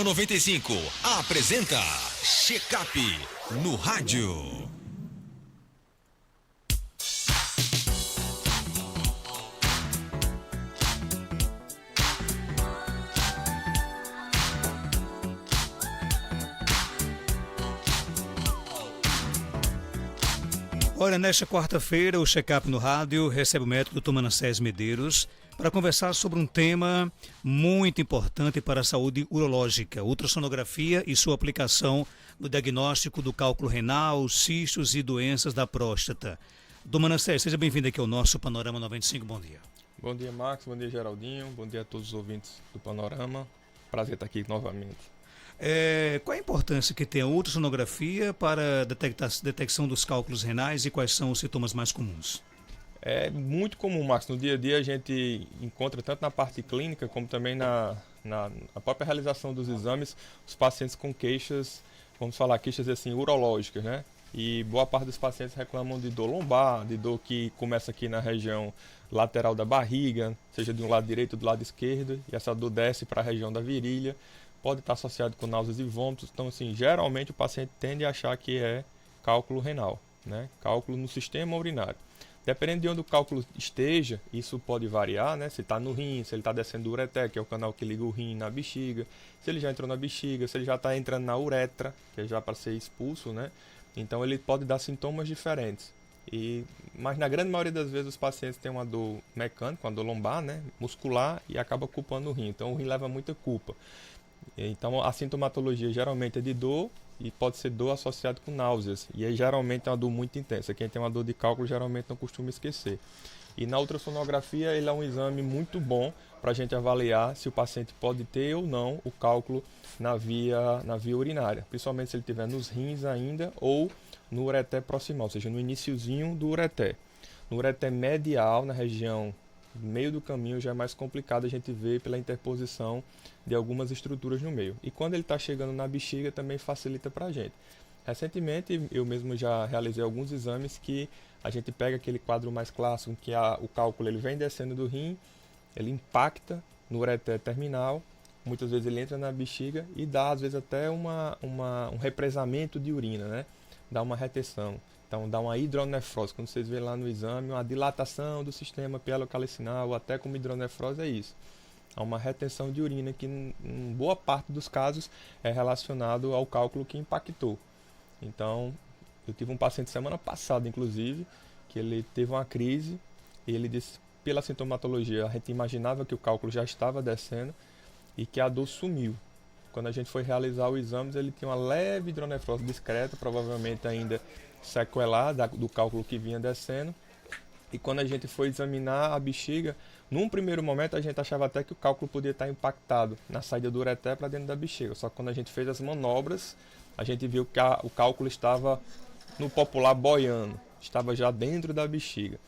95 apresenta Check-up no rádio. Olha, nesta quarta-feira, o Check-up no rádio recebe o médico Dr. Manassés Medeiros para conversar sobre um tema muito importante para a saúde urológica, ultrassonografia e sua aplicação no diagnóstico do cálculo renal, cistos e doenças da próstata. Dr. Manassés, seja bem-vindo aqui ao nosso Panorama 95, bom dia. Bom dia, Marcos, bom dia, Geraldinho, bom dia a todos os ouvintes do Panorama, prazer estar aqui novamente. Qual a importância que tem a ultrassonografia para a detecção dos cálculos renais e quais são os sintomas mais comuns? É muito comum, Marcos, no dia a dia a gente encontra tanto na parte clínica como também na própria realização dos exames, os pacientes com queixas, vamos falar queixas assim, urológicas, né? E boa parte dos pacientes reclamam de dor lombar, de dor que começa aqui na região lateral da barriga, seja de um lado direito ou do lado esquerdo, e essa dor desce para a região da virilha. Pode estar associado com náuseas e vômitos. Então, assim, geralmente o paciente tende a achar que é cálculo renal, né? Cálculo no sistema urinário. Dependendo de onde o cálculo esteja, isso pode variar, né? Se está no rim, se ele está descendo do ureter, que é o canal que liga o rim na bexiga, se ele já entrou na bexiga, se ele já está entrando na uretra, que é já para ser expulso, né? Então, ele pode dar sintomas diferentes. Mas na grande maioria das vezes os pacientes têm uma dor mecânica, uma dor lombar, né? Muscular, e acaba culpando o rim. Então, o rim leva muita culpa. Então a sintomatologia geralmente é de dor e pode ser dor associada com náuseas. E aí geralmente é uma dor muito intensa. Quem tem uma dor de cálculo geralmente não costuma esquecer. E na ultrassonografia ele é um exame muito bom para a gente avaliar se o paciente pode ter ou não o cálculo na via urinária. Principalmente se ele estiver nos rins ainda ou no ureter proximal, ou seja, no iniciozinho do ureter. No ureter medial, na região no meio do caminho, já é mais complicado a gente ver pela interposição de algumas estruturas no meio. E quando ele está chegando na bexiga também facilita para a gente. Recentemente eu mesmo já realizei alguns exames que a gente pega aquele quadro mais clássico, que o cálculo ele vem descendo do rim, ele impacta no ureter terminal, muitas vezes ele entra na bexiga e dá às vezes até um represamento de urina, né? Dá uma retenção. Então dá uma hidronefrose, quando vocês veem lá no exame, uma dilatação do sistema pielocalicinal, ou até como hidronefrose é isso. Há uma retenção de urina que em boa parte dos casos é relacionado ao cálculo que impactou. Então, eu tive um paciente semana passada, inclusive, que ele teve uma crise e ele disse, pela sintomatologia, a gente imaginava que o cálculo já estava descendo e que a dor sumiu. Quando a gente foi realizar o exame, ele tinha uma leve hidronefrose discreta, provavelmente ainda sequelada do cálculo que vinha descendo. E quando a gente foi examinar a bexiga, num primeiro momento a gente achava até que o cálculo podia estar impactado na saída do ureter para dentro da bexiga. Só que quando a gente fez as manobras, a gente viu que o cálculo estava, no popular, boiando, estava já dentro da bexiga.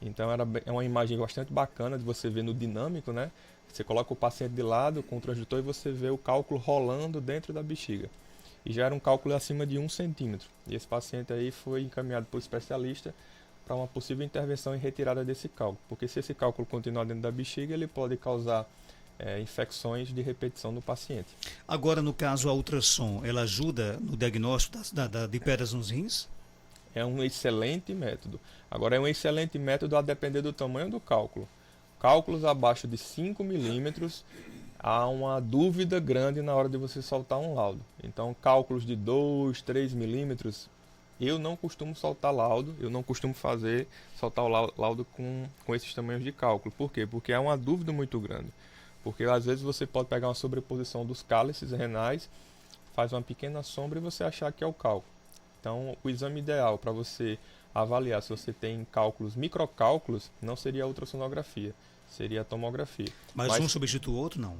Então é uma imagem bastante bacana de você ver no dinâmico, né? Você coloca o paciente de lado com o transdutor e você vê o cálculo rolando dentro da bexiga. E já era um cálculo acima de 1 centímetro. E esse paciente aí foi encaminhado por especialista para uma possível intervenção e retirada desse cálculo. Porque se esse cálculo continuar dentro da bexiga, ele pode causar infecções de repetição no paciente. Agora, no caso, a ultrassom, ela ajuda no diagnóstico de pedras nos rins? É um excelente método. Agora, é um excelente método a depender do tamanho do cálculo. Cálculos abaixo de 5 milímetros, há uma dúvida grande na hora de você soltar um laudo. Então, cálculos de 2, 3 milímetros, eu não costumo soltar laudo, eu não costumo soltar o laudo com esses tamanhos de cálculo. Por quê? Porque é uma dúvida muito grande. Porque às vezes você pode pegar uma sobreposição dos cálices renais, faz uma pequena sombra e você achar que é o cálculo. Então, o exame ideal para você avaliar se você tem cálculos, microcálculos, não seria a ultrassonografia, seria a tomografia. Mas um substitui o outro, não?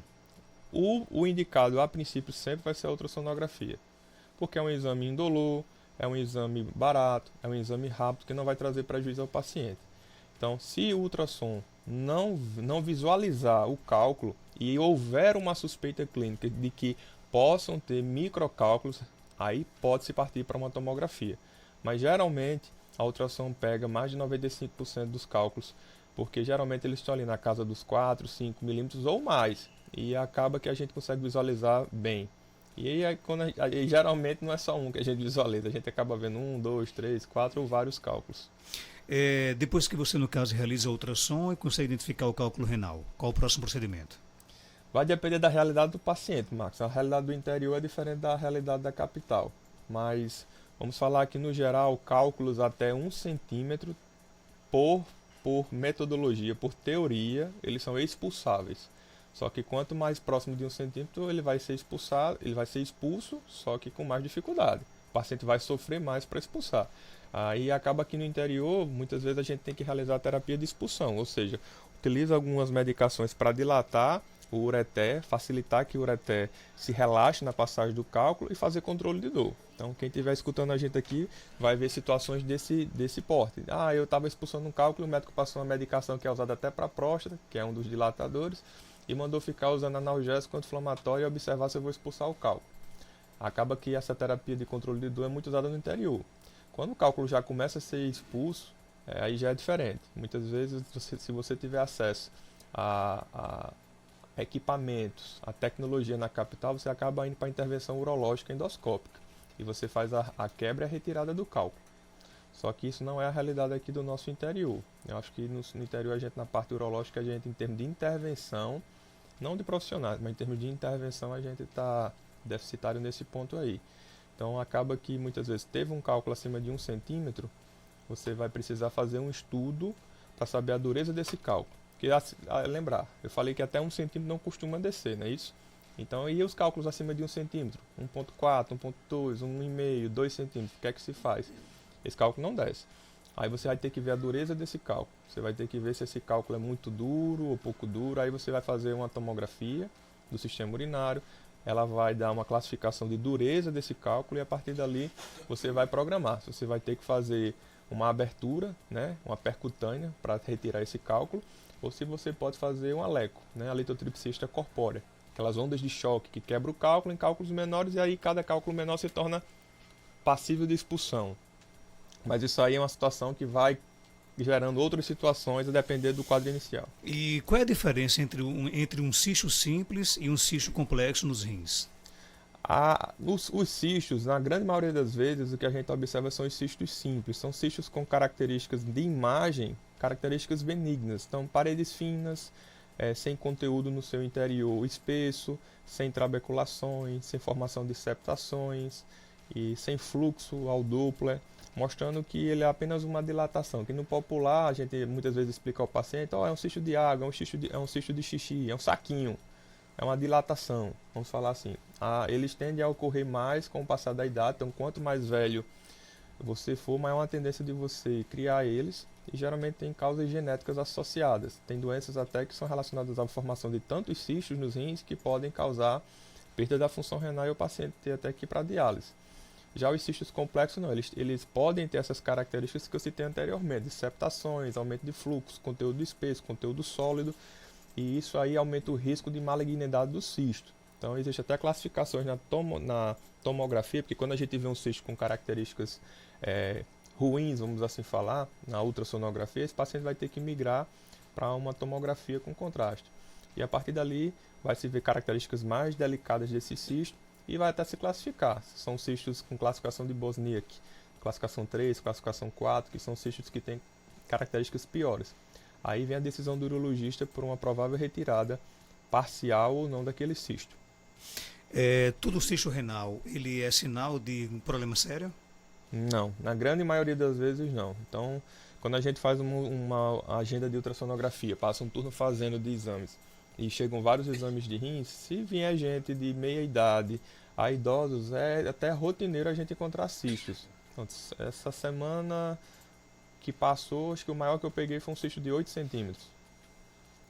O indicado, a princípio, sempre vai ser a ultrassonografia. Porque é um exame indolor, é um exame barato, é um exame rápido, que não vai trazer prejuízo ao paciente. Então, se o ultrassom não visualizar o cálculo e houver uma suspeita clínica de que possam ter microcálculos, aí pode-se partir para uma tomografia. Mas geralmente a ultrassom pega mais de 95% dos cálculos, porque geralmente eles estão ali na casa dos 4, 5 milímetros ou mais. e acaba que a gente consegue visualizar bem. E aí, geralmente não é só um que a gente visualiza, a gente acaba vendo 1, 2, 3, 4 ou vários cálculos. Depois que você, no caso, realiza a ultrassom e consegue identificar o cálculo renal, qual o próximo procedimento? Vai depender da realidade do paciente, Marcos. A realidade do interior é diferente da realidade da capital. Mas vamos falar que, no geral, cálculos até 1 centímetro por metodologia, por teoria, eles são expulsáveis. Só que quanto mais próximo de 1 centímetro, ele vai ser expulsado, ele vai ser expulso, só que com mais dificuldade. O paciente vai sofrer mais para expulsar. Aí acaba que no interior, muitas vezes a gente tem que realizar a terapia de expulsão, ou seja, utiliza algumas medicações para dilatar o ureter, facilitar que o ureter se relaxe na passagem do cálculo e fazer controle de dor. Então, quem estiver escutando a gente aqui vai ver situações desse porte. Eu estava expulsando um cálculo, o médico passou uma medicação que é usada até para a próstata, que é um dos dilatadores, e mandou ficar usando analgésico anti-inflamatório e observar se eu vou expulsar o cálculo. Acaba que essa terapia de controle de dor é muito usada no interior. Quando o cálculo já começa a ser expulso, aí já é diferente. Muitas vezes, se você tiver acesso a equipamentos, a tecnologia na capital, você acaba indo para a intervenção urológica endoscópica. E você faz a quebra e a retirada do cálculo. Só que isso não é a realidade aqui do nosso interior. Eu acho que no interior, a gente, na parte urológica, a gente, em termos de intervenção, não de profissionais, mas em termos de intervenção, a gente está deficitário nesse ponto aí. Então acaba que muitas vezes teve um cálculo acima de 1 centímetro, você vai precisar fazer um estudo para saber a dureza desse cálculo. Porque, lembrar, eu falei que até 1 centímetro não costuma descer, não é isso? Então, e os cálculos acima de 1 centímetro? 1,4, 1,2, 1,5, 2 centímetros, o que é que se faz? Esse cálculo não desce. Aí você vai ter que ver a dureza desse cálculo. Você vai ter que ver se esse cálculo é muito duro ou pouco duro. Aí você vai fazer uma tomografia do sistema urinário. Ela vai dar uma classificação de dureza desse cálculo e a partir dali você vai programar. Você vai ter que fazer uma abertura, né, uma percutânea para retirar esse cálculo, ou se você pode fazer um aleco, né, a litotripsista corpórea, aquelas ondas de choque que quebra o cálculo em cálculos menores e aí cada cálculo menor se torna passível de expulsão. Mas isso aí é uma situação que vai gerando outras situações a depender do quadro inicial. E qual é a diferença entre um cisto simples e um cisto complexo nos rins? Os cistos, na grande maioria das vezes, o que a gente observa são os cistos simples. São cistos com características de imagem, características benignas. Então, paredes finas, sem conteúdo no seu interior espesso, sem trabeculações, sem formação de septações e sem fluxo ao Doppler, mostrando que ele é apenas uma dilatação, que no popular a gente muitas vezes explica ao paciente, é um cisto de água, é um cisto de xixi, é um saquinho, é uma dilatação, vamos falar assim. Eles tendem a ocorrer mais com o passar da idade, então quanto mais velho você for, maior a tendência de você criar eles, e geralmente tem causas genéticas associadas. Tem doenças até que são relacionadas à formação de tantos cistos nos rins que podem causar perda da função renal e o paciente ter até que ir para diálise. Já os cistos complexos não, eles podem ter essas características que eu citei anteriormente, de septações, aumento de fluxo, conteúdo espesso, conteúdo sólido, e isso aí aumenta o risco de malignidade do cisto. Então existem até classificações na tomografia, porque quando a gente vê um cisto com características ruins, vamos assim falar, na ultrassonografia, esse paciente vai ter que migrar para uma tomografia com contraste. E a partir dali vai se ver características mais delicadas desse cisto, e vai até se classificar. São cistos com classificação de Bosniak, classificação 3, classificação 4, que são cistos que têm características piores. Aí vem a decisão do urologista por uma provável retirada parcial ou não daquele cisto. Todo cisto renal, ele é sinal de um problema sério? Não, na grande maioria das vezes não. Então, quando a gente faz uma agenda de ultrassonografia, passa um turno fazendo de exames, e chegam vários exames de rins, se vier gente de meia idade a idosos, é até rotineiro a gente encontrar cistos. Então, essa semana que passou, acho que o maior que eu peguei foi um cisto de 8 centímetros.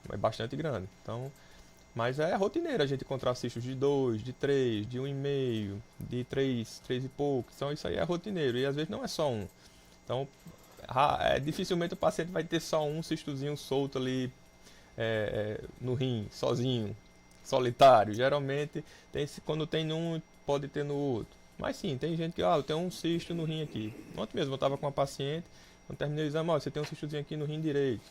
É bastante grande. Então, mas é rotineiro a gente encontrar cistos de 2, de 3, de 1,5, de 3 e pouco. Então isso aí é rotineiro. E às vezes não é só um. Então, dificilmente o paciente vai ter só um cistozinho solto ali no rim, sozinho, solitário. Geralmente, quando tem num, pode ter no outro. Mas sim, tem gente que, eu tenho um cisto no rim aqui. Ontem mesmo eu estava com uma paciente, quando terminei o exame, você tem um cistozinho aqui no rim direito.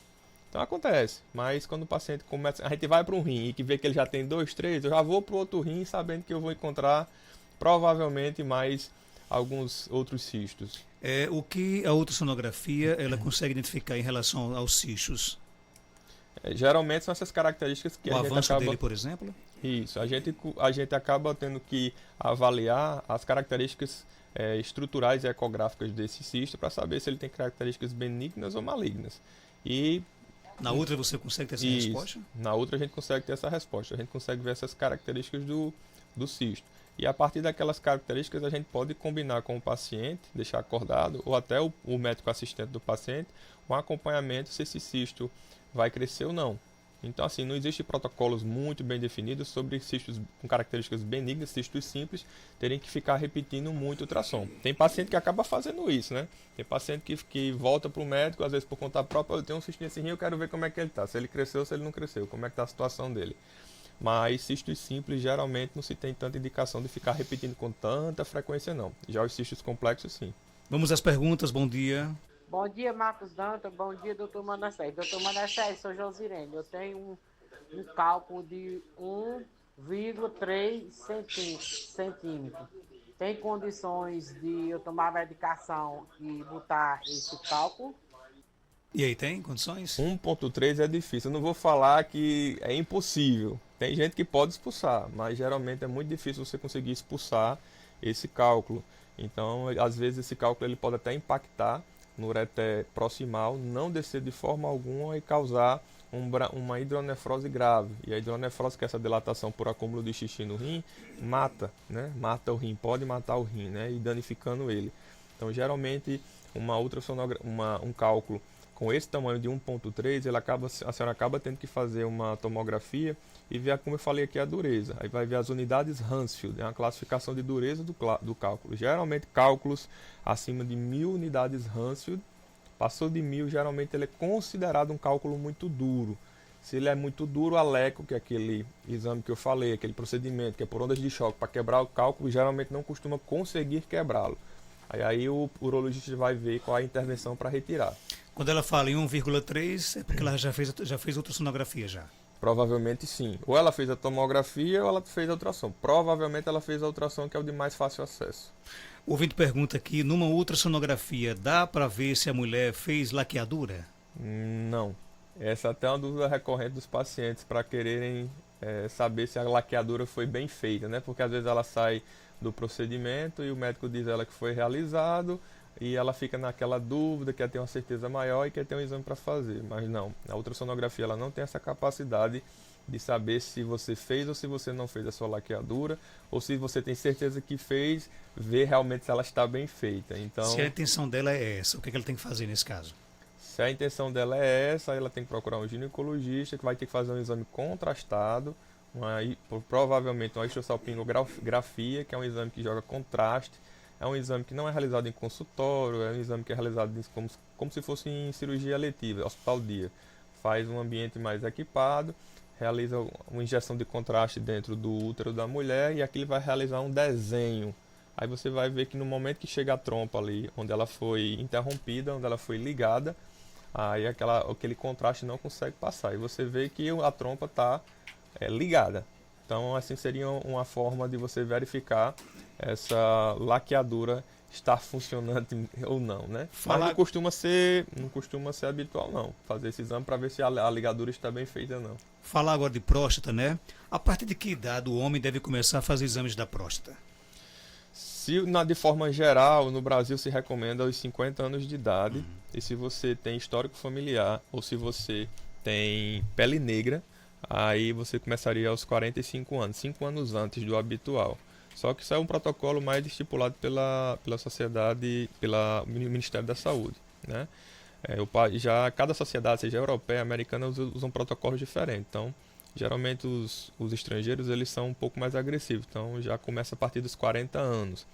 Então acontece, mas quando o paciente começa, a gente vai para um rim e que vê que ele já tem 2, 3, eu já vou para o outro rim sabendo que eu vou encontrar provavelmente mais alguns outros cistos. O que a ultrassonografia ela consegue identificar em relação aos cistos? Geralmente são essas características que O a gente avanço acaba... dele, por exemplo? Isso, a gente acaba tendo que avaliar as características estruturais e ecográficas desse cisto para saber se ele tem características benignas ou malignas. E Na outra você consegue ter essa resposta? na outra a gente consegue ter essa resposta, a gente consegue ver essas características do cisto. E a partir daquelas características a gente pode combinar com o paciente, deixar acordado, ou até o médico assistente do paciente, um acompanhamento se esse cisto vai crescer ou não. Então, assim, não existem protocolos muito bem definidos sobre cistos com características benignas, cistos simples, terem que ficar repetindo muito o ultrassom. Tem paciente que acaba fazendo isso, né? Tem paciente que volta para o médico, às vezes por conta própria, eu tenho um cisto nesse rim, eu quero ver como é que ele está, se ele cresceu ou se ele não cresceu, como é que está a situação dele. Mas cistos simples, geralmente, não se tem tanta indicação de ficar repetindo com tanta frequência, não. Já os cistos complexos, sim. Vamos às perguntas, bom dia. Bom dia, Marcos Dantas. Bom dia, doutor Manassés. Doutor Manassés, sou Josirene. Eu tenho um cálculo de 1,3 centímetro. Tem condições de eu tomar medicação e botar esse cálculo? E aí, tem condições? 1,3 é difícil. Eu não vou falar que é impossível. Tem gente que pode expulsar, mas geralmente é muito difícil você conseguir expulsar esse cálculo. Então, às vezes, esse cálculo ele pode até impactar no ureter proximal, não descer de forma alguma e causar uma hidronefrose grave. E a hidronefrose, que é essa dilatação por acúmulo de xixi no rim, mata, né? Mata o rim, pode matar o rim, né? E danificando ele. Então, geralmente, um cálculo com esse tamanho de 1,3, a senhora acaba tendo que fazer uma tomografia e ver, como eu falei aqui, a dureza. Aí vai ver as unidades Hansfield, é uma classificação de dureza do cálculo. Geralmente, cálculos acima de 1000 unidades Hansfield, passou de 1000, geralmente ele é considerado um cálculo muito duro. Se ele é muito duro, a LECO, que é aquele exame que eu falei, aquele procedimento que é por ondas de choque para quebrar o cálculo, geralmente não costuma conseguir quebrá-lo. Aí o urologista vai ver qual é a intervenção para retirar. Quando ela fala em 1,3, é porque ela já fez ultrassonografia já. Provavelmente sim. Ou ela fez a tomografia ou ela fez a ultrassom. Provavelmente ela fez a ultrassom, que é o de mais fácil acesso. O ouvinte pergunta aqui, numa ultrassonografia, dá para ver se a mulher fez laqueadura? Não. Essa até é uma dúvida recorrente dos pacientes para quererem saber se a laqueadura foi bem feita, né? Porque às vezes ela sai do procedimento e o médico diz a ela que foi realizado e ela fica naquela dúvida, quer ter uma certeza maior e quer ter um exame para fazer. Mas não, a ultrassonografia ela não tem essa capacidade de saber se você fez ou se você não fez a sua laqueadura, ou se você tem certeza que fez, ver realmente se ela está bem feita. Então, se a intenção dela é essa, o que ela tem que fazer nesse caso? se a intenção dela é essa, ela tem que procurar um ginecologista que vai ter que fazer um exame contrastado, provavelmente uma histosalpingografia, que é um exame que joga contraste. É um exame que não é realizado em consultório, é um exame que é realizado como se fosse em cirurgia letiva, hospital-dia. Faz um ambiente mais equipado, realiza uma injeção de contraste dentro do útero da mulher e aqui ele vai realizar um desenho. Aí você vai ver que no momento que chega a trompa ali, onde ela foi interrompida, onde ela foi ligada, aí aquele contraste não consegue passar. E você vê que a trompa está ligada. Então, assim seria uma forma de você verificar essa laqueadura estar funcionando ou não, né? Mas não costuma ser habitual, não, fazer esse exame para ver se a ligadura está bem feita ou não. Falar agora de próstata, né? A partir de que idade o homem deve começar a fazer exames da próstata? De forma geral, no Brasil se recomenda aos 50 anos de idade. E se você tem histórico familiar ou se você tem pele negra, aí você começaria aos 45 anos, 5 anos antes do habitual. Só que isso é um protocolo mais estipulado pela sociedade, pelo Ministério da Saúde, né? Já cada sociedade, seja europeia, americana, usam protocolos diferentes. Então, geralmente os estrangeiros eles são um pouco mais agressivos. Então, já começa a partir dos 40 anos.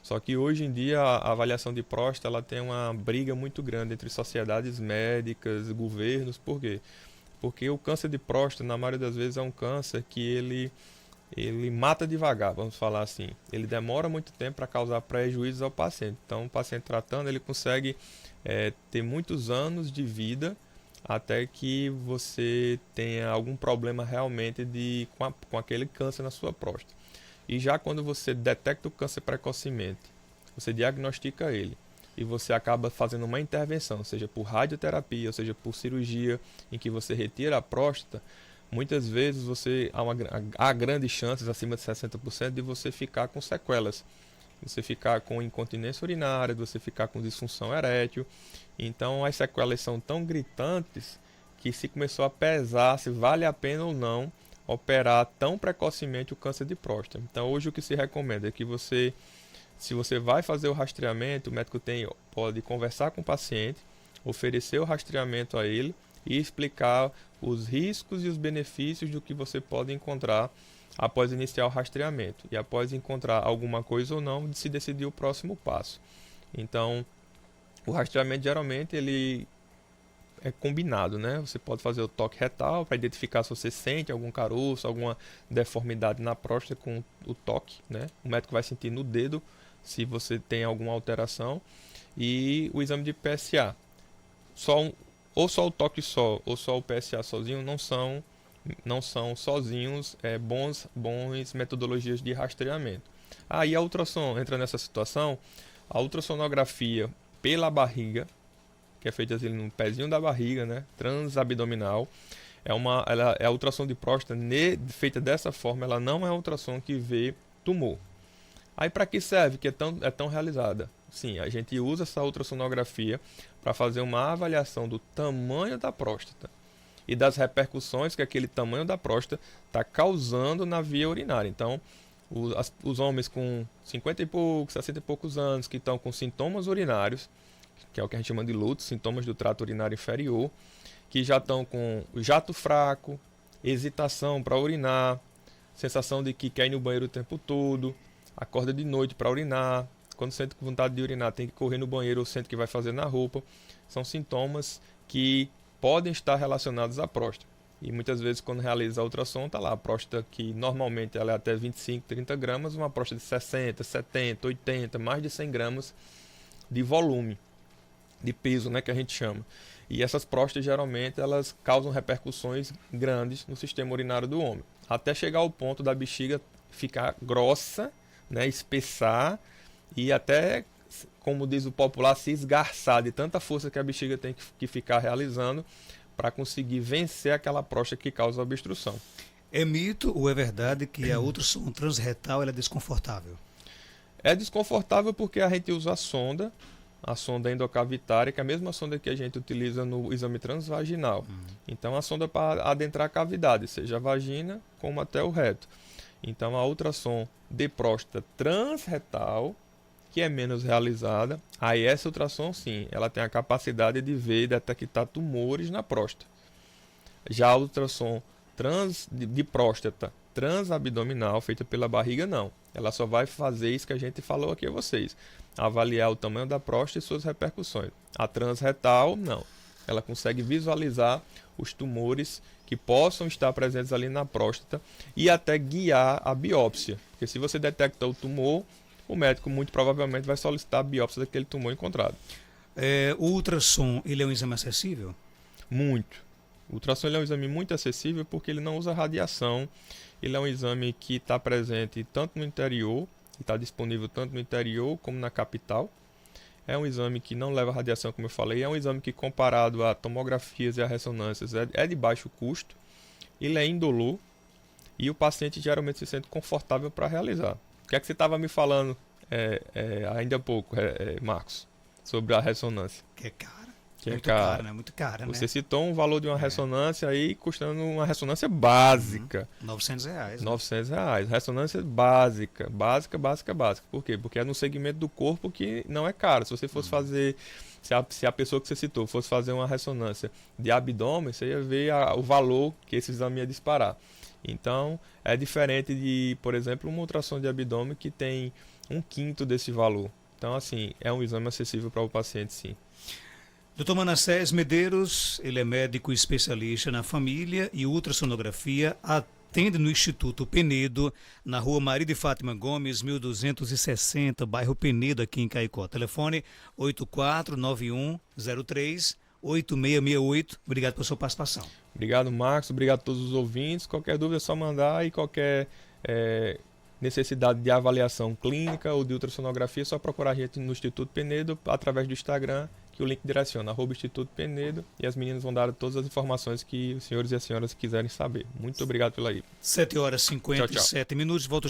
Só que hoje em dia a avaliação de próstata ela tem uma briga muito grande entre sociedades médicas, governos. Por quê? Porque o câncer de próstata, na maioria das vezes, é um câncer que ele mata devagar, vamos falar assim. Ele demora muito tempo para causar prejuízos ao paciente. Então, o paciente tratando, ele consegue ter muitos anos de vida até que você tenha algum problema realmente com aquele câncer na sua próstata. E já quando você detecta o câncer precocemente, você diagnostica ele e você acaba fazendo uma intervenção, seja por radioterapia, ou seja por cirurgia, em que você retira a próstata, muitas vezes há grandes chances, acima de 60%, de você ficar com sequelas. Você ficar com incontinência urinária, de você ficar com disfunção erétil. Então as sequelas são tão gritantes que se começou a pesar se vale a pena ou não operar tão precocemente o câncer de próstata. Então hoje o que se recomenda é que se você vai fazer o rastreamento, o médico pode conversar com o paciente, oferecer o rastreamento a ele e explicar os riscos e os benefícios do que você pode encontrar após iniciar o rastreamento. E após encontrar alguma coisa ou não, de se decidir o próximo passo. Então, o rastreamento geralmente ele é combinado, né? Você pode fazer o toque retal para identificar se você sente algum caroço, alguma deformidade na próstata com o toque, né? O médico vai sentir no dedo se você tem alguma alteração. E o exame de PSA. Ou só o toque ou só o PSA sozinho não são sozinhos bons metodologias de rastreamento. E a ultrassom entra nessa situação. A ultrassonografia pela barriga, que é feita assim, no pezinho da barriga, né, transabdominal, é a ultrassom de próstata feita dessa forma. Ela não é a ultrassom que vê tumor. Aí para que serve que é tão realizada? Sim, a gente usa essa ultrassonografia para fazer uma avaliação do tamanho da próstata e das repercussões que aquele tamanho da próstata está causando na via urinária. Então, os homens com 50 e poucos, 60 e poucos anos, que estão com sintomas urinários, que é o que a gente chama de LUT, sintomas do trato urinário inferior, que já estão com jato fraco, hesitação para urinar, sensação de que quer ir no banheiro o tempo todo, acorda de noite para urinar, quando sente com vontade de urinar tem que correr no banheiro ou sente que vai fazer na roupa, são sintomas que podem estar relacionados à próstata. E muitas vezes quando realiza a ultrassom, está lá a próstata que normalmente ela é até 25, 30 gramas, uma próstata de 60, 70, 80, mais de 100 gramas de volume, de peso, né, que a gente chama. E essas próstatas geralmente elas causam repercussões grandes no sistema urinário do homem, até chegar ao ponto da bexiga ficar grossa, né, espessar e até, como diz o popular, se esgarçar de tanta força que a bexiga tem que ficar realizando para conseguir vencer aquela próstata que causa a obstrução. É mito ou é verdade que a ultrassom transretal ela é desconfortável? É desconfortável porque a gente usa a sonda endocavitária, que é a mesma sonda que a gente utiliza no exame transvaginal. Então a sonda para adentrar a cavidade, seja a vagina como até o reto. Então a ultrassom de próstata transretal, que é menos realizada, aí essa ultrassom sim, ela tem a capacidade de ver e detectar tumores na próstata. Já a ultrassom de próstata transabdominal, feita pela barriga, não. Ela só vai fazer isso que a gente falou aqui a vocês, avaliar o tamanho da próstata e suas repercussões. A transretal, não. Ela consegue visualizar os tumores que possam estar presentes ali na próstata e até guiar a biópsia. Porque se você detecta o tumor, o médico muito provavelmente vai solicitar a biópsia daquele tumor encontrado. O ultrassom, ele é um exame acessível? Muito. O ultrassom ele é um exame muito acessível porque ele não usa radiação. Ele é um exame que está presente tanto no interior, está disponível tanto no interior como na capital. É um exame que não leva radiação, como eu falei. É um exame que, comparado a tomografias e a ressonâncias, é de baixo custo. Ele é indolor e o paciente geralmente se sente confortável para realizar. O que é que você estava me falando ainda há pouco, Marcos, sobre a ressonância? Que é cara. Que muito é cara, né? Muito cara, Você né? citou um valor de uma ressonância aí custando uma ressonância básica. R$900. Né? R$900. Ressonância básica. Básica. Por quê? Porque é no segmento do corpo que não é caro. Se você fosse fazer, se a pessoa que você citou fosse fazer uma ressonância de abdômen, você ia ver o valor que esse exame ia disparar. Então, é diferente de, por exemplo, uma ultrassom de abdômen que tem 1/5 desse valor. Então, assim, é um exame acessível para o paciente, sim. Dr. Manassés Medeiros, ele é médico especialista na família e ultrassonografia, atende no Instituto Penedo, na rua Maria de Fátima Gomes, 1260, bairro Penedo, aqui em Caicó. Telefone 849103 8668. Obrigado pela sua participação. Obrigado, Marcos. Obrigado a todos os ouvintes. Qualquer dúvida é só mandar, e qualquer necessidade de avaliação clínica ou de ultrassonografia é só procurar a gente no Instituto Penedo através do Instagram, que o link direciona, @Instituto Penedo, e as meninas vão dar todas as informações que os senhores e as senhoras quiserem saber. Muito obrigado pela aí. 7h57 minutos. Volto